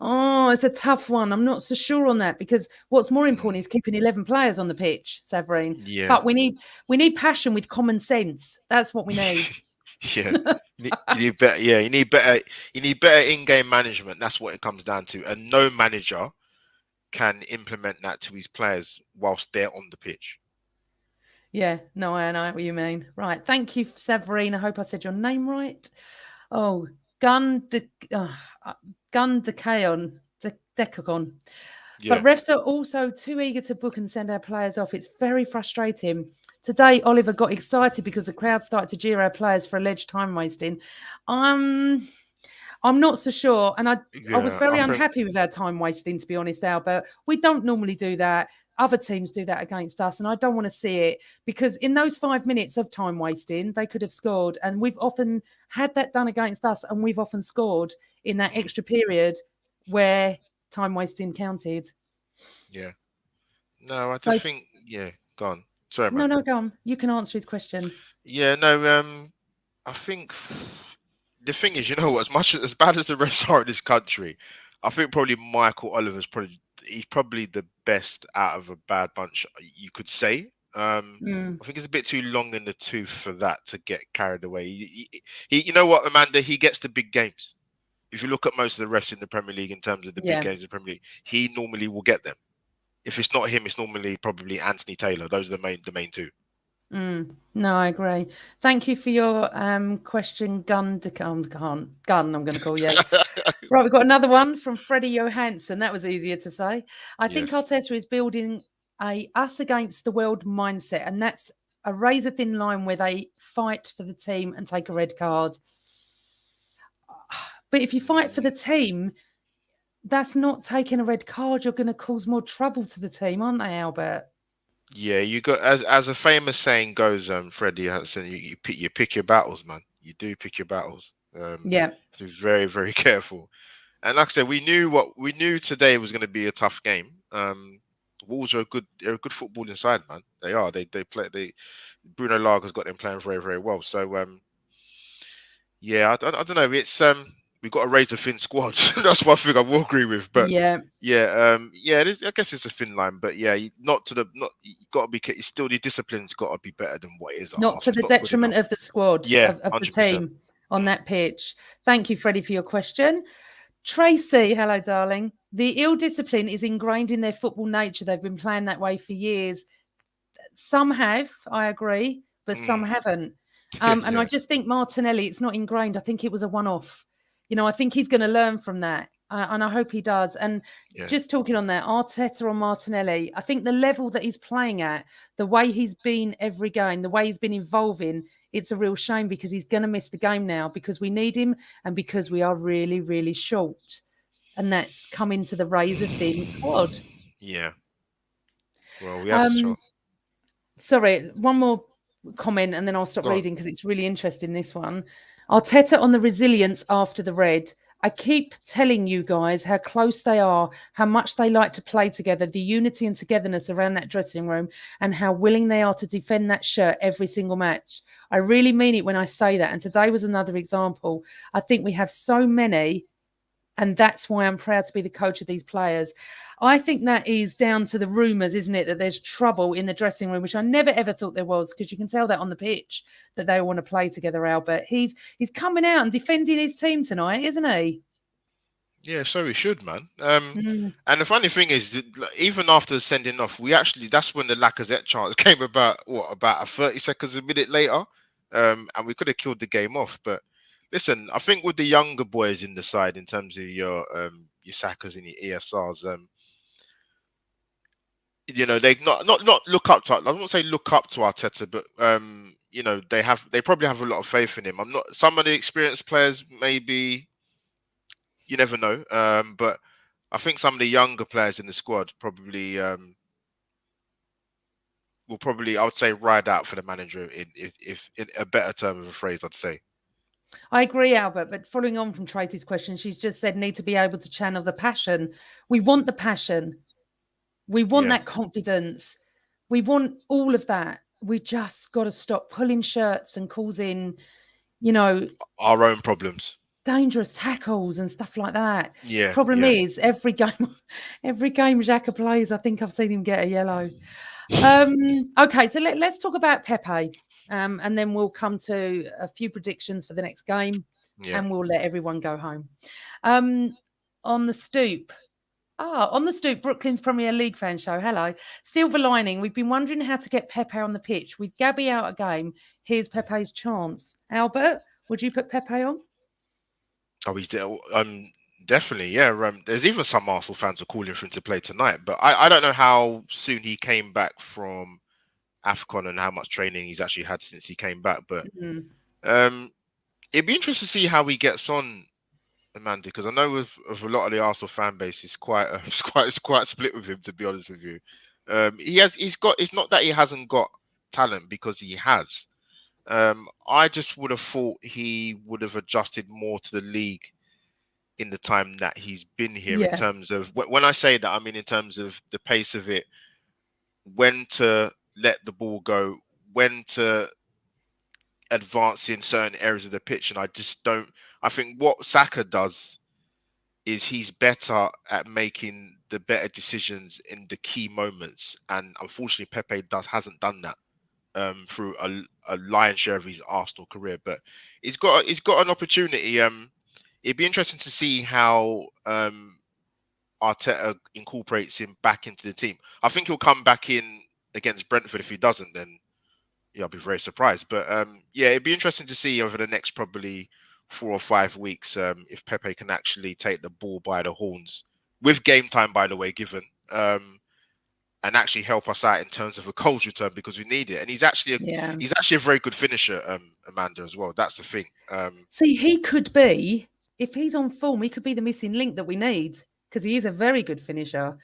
Oh, it's a tough one. I'm not so sure on that, because what's more important is keeping 11 players on the pitch, Severine. Yeah. But we need passion with common sense. That's what we need. You need better. Yeah, you need better in-game management. That's what it comes down to. And no manager can implement that to his players whilst they're on the pitch. Yeah, no, I know what you mean. Right. Thank you, Severine. I hope I said your name right. Oh, Decagon. Yeah. But refs are also too eager to book and send our players off. It's very frustrating. Today, Oliver got excited because the crowd started to jeer our players for alleged time wasting. I'm not so sure. And I was very unhappy with our time wasting, to be honest, Albert. We don't normally do that. Other teams do that against us, and I don't want to see it, because in those 5 minutes of time wasting, they could have scored. And we've often had that done against us, and we've often scored in that extra period where time wasting counted. Yeah. No, I think, go on. Sorry, man. No, go on. You can answer his question. Yeah, no, I think the thing is, as bad as the refs are in this country, I think probably Michael Oliver's probably the best out of a bad bunch, you could say. Mm, I think it's a bit too long in the tooth for that to get carried away. You know what, Amanda? He gets the big games. If you look at most of the refs in the Premier League in terms of the big yeah. games in the Premier League, he normally will get them. If it's not him, it's normally probably Anthony Taylor. Those are the main two. No, I agree. Thank you for your question, Gun. Gun, I'm going to call you. Right, we've got another one from Freddie Johansson. That was easier to say. I think Yes. Arteta is building a us against the world mindset, and that's a razor thin line where they fight for the team and take a red card. But if you fight for the Mm, team, that's not taking a red card. You're going to cause more trouble to the team, aren't they, Albert? yeah, you got as a famous saying goes, Freddie Johansson, you pick your battles, man. You do pick your battles. Yeah, So be very, very careful. And like I said, we knew today was going to be a tough game. Wolves are a good footballing side, man. They are. They play. Bruno Laga's got them playing very, very well. So yeah, I don't know. It's we've got a razor thin squad. That's one thing I will agree with. But yeah. yeah, it is. I guess it's a thin line, but yeah, not. You got to be. Still, the discipline's got to be better than what it is at Not to Arsenal. It's the not good detriment enough. of the squad, Yeah, of the 100%. team on that pitch. Thank you, Freddie, for your question. Tracy, hello, darling. The ill discipline is ingrained in their football nature. They've been playing that way for years. Some have, I agree, but some Mm, haven't. And I yeah, just think Martinelli, it's not ingrained. I think it was a one off. I think he's going to learn from that. And I hope he does. And yeah, just talking on that, Arteta or Martinelli, I think the level that he's playing at, the way he's been every game, the way he's been evolving, it's a real shame because he's going to miss the game now because we need him and because we are really, really short. And that's come into the razor thin squad. yeah. Well, we have a Um, shot. Sorry, one more comment and then I'll stop Go on. reading because it's really interesting, this one. Arteta on the resilience after the red. I keep telling you guys how close they are, how much they like to play together, the unity and togetherness around that dressing room, and how willing they are to defend that shirt every single match. I really mean it when I say that. And today was another example. I think we have so many, and that's why I'm proud to be the coach of these players. I think that is down to the rumours, isn't it? That there's trouble in the dressing room, which I never ever thought there was, because you can tell that on the pitch that they want to play together. Albert, he's coming out and defending his team tonight, isn't he? Yeah, so we should, man. Mm, And the funny thing is, that, like, even after the sending off, that's when the Lacazette chance came about 30 seconds a minute later, and we could have killed the game off. But listen, I think with the younger boys in the side, in terms of your Sakas and your ESRs, they not look up to. I won't say look up to Arteta, but they probably have a lot of faith in him. I'm not. Some of the experienced players, maybe, you never know. But I think some of the younger players in the squad will probably, I would say, ride out for the manager if in a better term of a phrase, I'd say. I agree, Albert. But following on from Tracy's question, she's just said need to be able to channel the passion. We want the passion. We want Yeah, that confidence. We want all of that. We just got to stop pulling shirts and causing, you know, our own problems. dangerous tackles and stuff like that. Yeah, Problem yeah, is, every game, every game Xhaka plays, I think I've seen him get a yellow. Okay, so let's talk about Pepe, and then we'll come to a few predictions for the next game, yeah. and we'll let everyone go home. Um, on the stoop. On the stoop, Brooklyn's Premier League fan show. Hello. Silver lining. We've been wondering how to get Pepe on the pitch. With Gabby out a game, here's Pepe's chance. Albert, would you put Pepe on? Oh, he's there. Definitely, yeah. There's even some Arsenal fans who are calling for him to play tonight, but I don't know how soon he came back from AFCON and how much training he's actually had since he came back. But Mm, um, it'd be interesting to see how he gets on, Amanda, because I know with a lot of the Arsenal fan base, it's quite it's quite split with him. To be honest with you, he's got. It's not that he hasn't got talent, because he has. I just would have thought he would have adjusted more to the league in the time that he's been here. In yeah. terms of when I say that, I mean in terms of the pace of it, when to let the ball go, when to advance in certain areas of the pitch, and I just don't. I think what Saka does is he's better at making the better decisions in the key moments, and unfortunately, Pepe hasn't done that through a lion's share of his Arsenal career. But he's got an opportunity. It'd be interesting to see how Arteta incorporates him back into the team. I think he'll come back in against Brentford. If he doesn't, then yeah, I'll be very surprised. But yeah, it'd be interesting to see over the next probably 4 or 5 weeks if Pepe can actually take the ball by the horns with game time, by the way, given and actually help us out in terms of a goals return because we need it. And he's actually a very good finisher, Amanda, as well. That's the thing. See, he could be, if he's on form, he could be the missing link that we need because he is a very good finisher.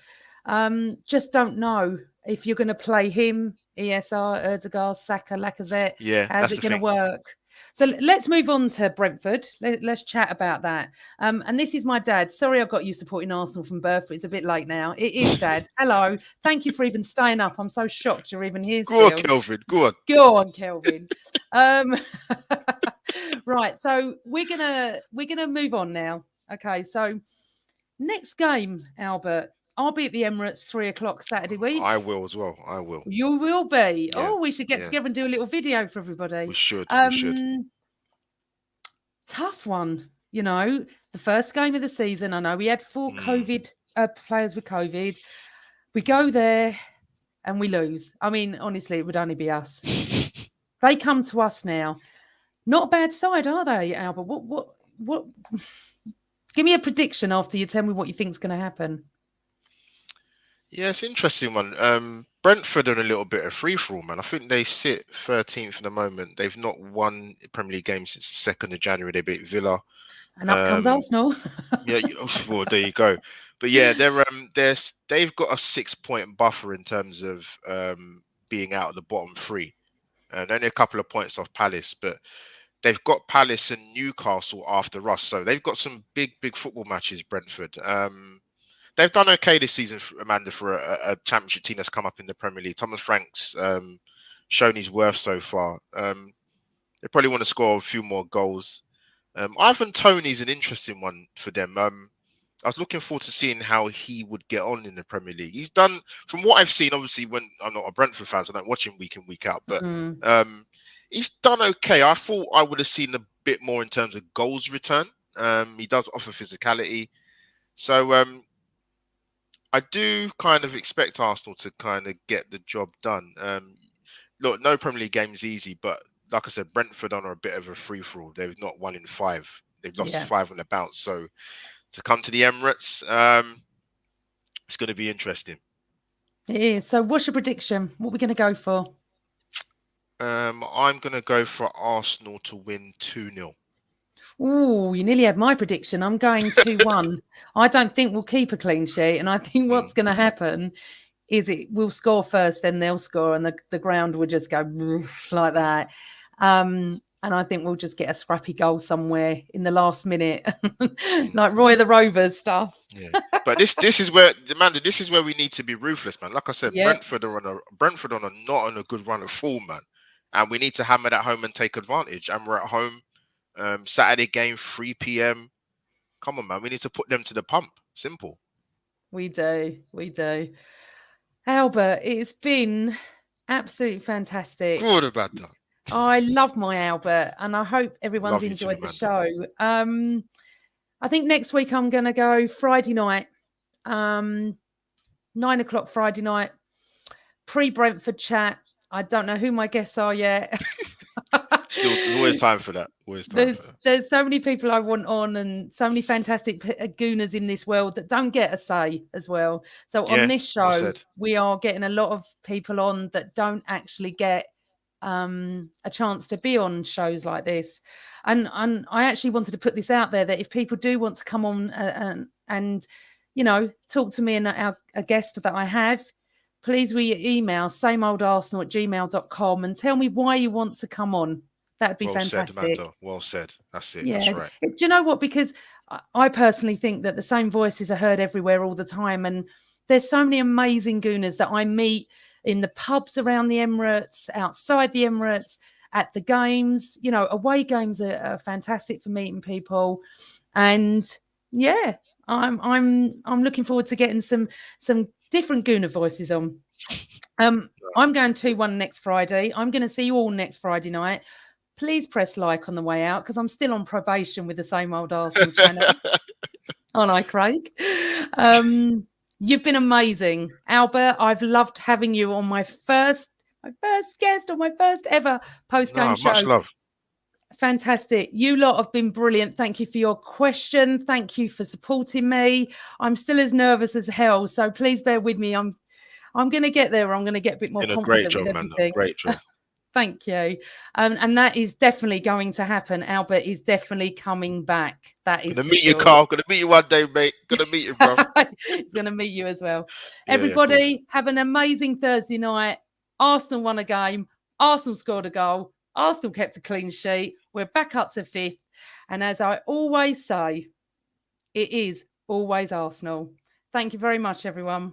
Just don't know if you're going to play him, ESR, Erdegaard, Saka, Lacazette. Yeah, how's it going to work? So let's move on to Brentford. Let's chat about that. And this is my dad. Sorry, I got you supporting Arsenal from birth, but it's a bit late now. It is, Dad. Hello. Thank you for even staying up. I'm so shocked you're even here still. Go on, Kelvin. Go on. Go on, Kelvin. Right. So we're gonna move on now. Okay. So next game, Albert. I'll be at the Emirates 3:00 Saturday week. I will as well. I will. You will be. Yeah. Oh, we should get together and do a little video for everybody. We should. We should. Tough one, the first game of the season. I know we had 4 COVID players with COVID. We go there and we lose. I mean, honestly, it would only be us. They come to us now. Not a bad side, are they, Albert? What? Give me a prediction after you tell me what you think's going to happen. Yeah, it's an interesting one. Brentford are a little bit of free-for-all, man. I think they sit 13th at the moment. They've not won a Premier League game since the 2nd of January. They beat Villa. And up comes Arsenal. Yeah, well, there you go. But yeah, they've got a 6-point buffer in terms of being out of the bottom 3. And only a couple of points off Palace. But they've got Palace and Newcastle after us. So they've got some big football matches, Brentford. They've done okay this season, Amanda, for a championship team that's come up in the Premier League. Thomas Frank's shown his worth so far. They probably want to score a few more goals. Ivan Toney's an interesting one for them. I was looking forward to seeing how he would get on in the Premier League. He's done, from what I've seen, obviously, when I'm not a Brentford fan, so I don't watch him week in, week out, but he's done okay. I thought I would have seen a bit more in terms of goals return. He does offer physicality. So, I do kind of expect Arsenal to kind of get the job done. Look, no Premier League game is easy, but like I said, Brentford are a bit of a free-for-all. They've not won in 5. They've lost 5 on the bounce. So to come to the Emirates, it's going to be interesting. It is. So what's your prediction? What are we going to go for? I'm going to go for Arsenal to win 2-0. Oh, you nearly had my prediction. I'm going 2-1. I don't think we'll keep a clean sheet. And I think what's going to happen is we'll score first, then they'll score, and the ground will just go like that. And I think we'll just get a scrappy goal somewhere in the last minute, like Roy the Rovers stuff. Yeah, but this is where, Amanda, this is where we need to be ruthless, man. Like I said, Brentford are not on a good run of form, man, and we need to hammer that home and take advantage. And we're at home. Saturday game, 3 p.m. Come on, man. We need to put them to the pump. Simple. We do. Albert, it's been absolutely fantastic. Good about that. I love my Albert, and I hope everyone's enjoyed the show. I think next week I'm going to go Friday night, 9:00 Friday night, pre-Brentford chat. I don't know who my guests are yet. Still, there's always time for that. There's so many people I want on, and so many fantastic gooners in this world that don't get a say as well. So on this show, we are getting a lot of people on that don't actually get a chance to be on shows like this. And I actually wanted to put this out there that if people do want to come on and talk to me and a guest that I have, please email sameoldarsenal@gmail.com and tell me why you want to come on. That'd be fantastic. Said, Amanda. Well said. That's it. Yeah. That's right. Do you know what? Because I personally think that the same voices are heard everywhere all the time. And there's so many amazing gooners that I meet in the pubs around the Emirates, outside the Emirates, at the games. Away games are fantastic for meeting people. And yeah, I'm looking forward to getting some different Gooner voices on. I'm going 2-1 next Friday. I'm going to see you all next Friday night. Please press like on the way out because I'm still on probation with the same old Arsenal channel. Aren't I, Craig? You've been amazing, Albert. I've loved having you on my first guest on my first ever post-game show. Much love. Fantastic. You lot have been brilliant. Thank you for your question. Thank you for supporting me. I'm still as nervous as hell, so please bear with me. I'm going to get there. I'm going to get a bit more confident with everything. Great job. Thank you. And that is definitely going to happen. Albert is definitely coming back. That is gonna meet you, Carl. Gonna meet you one day, mate. Gonna meet you, bro. He's gonna meet you as well. Everybody, have an amazing Thursday night. Arsenal won a game. Arsenal scored a goal. Arsenal kept a clean sheet. We're back up to 5th. And as I always say, it is always Arsenal. Thank you very much, everyone.